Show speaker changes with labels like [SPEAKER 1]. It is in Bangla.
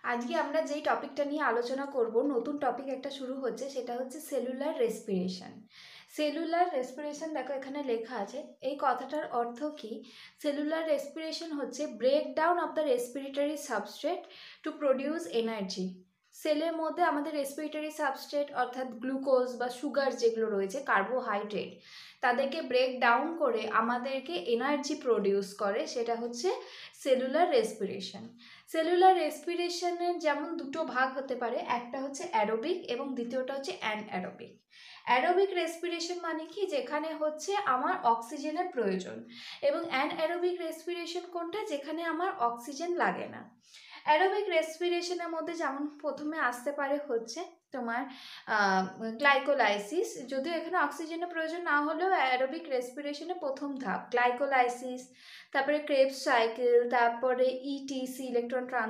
[SPEAKER 1] আজকে আমরা যেই টপিকটা নিয়ে আলোচনা করব, নতুন টপিক একটা শুরু হচ্ছে, সেটা হচ্ছে সেলুলার রেসপিরেশন। সেলুলার রেসপিরেশন, দেখো এখানে লেখা আছে। এই কথাটার অর্থ কি? সেলুলার রেসপিরেশন হচ্ছে break down of the respiratory substrate to produce energy. সেলের মধ্যে আমাদের রেসপিরেটরি সাবস্ট্রেট অর্থাৎ গ্লুকোজ বা সুগার যেগুলো রয়েছে, কার্বোহাইড্রেট, তাদেরকে ব্রেক ডাউন করে আমাদেরকে এনার্জি প্রডিউস করে, সেটা হচ্ছে সেলুলার রেসপিরেশন। সেলুলার রেসপিরেশনের যেমন দুটো ভাগ হতে পারে, একটা হচ্ছে অ্যারোবিক এবং দ্বিতীয়টা হচ্ছে অ্যানঅ্যারোবিক। অ্যারোবিক রেসপিরেশন মানে কি, যেখানে হচ্ছে আমার অক্সিজেনের প্রয়োজন, এবং অ্যানঅ্যারোবিক রেসপিরেশন কোনটা, যেখানে আমার অক্সিজেন লাগে না। অ্যারোবিক রেসপিরেশনের মধ্যে যেমন প্রথমে আসতে পারে হচ্ছে তোমার গ্লাইকোলাইসিস, যদিও এখানে অক্সিজেনের প্রয়োজন না হলেও অ্যারোবিক রেসপিরেশনের প্রথম ধাপ গ্লাইকোলাইসিস, তারপরে ক্রেবস সাইকেল, তারপরে ইটিসি ইলেকট্রন ট্রান্সফার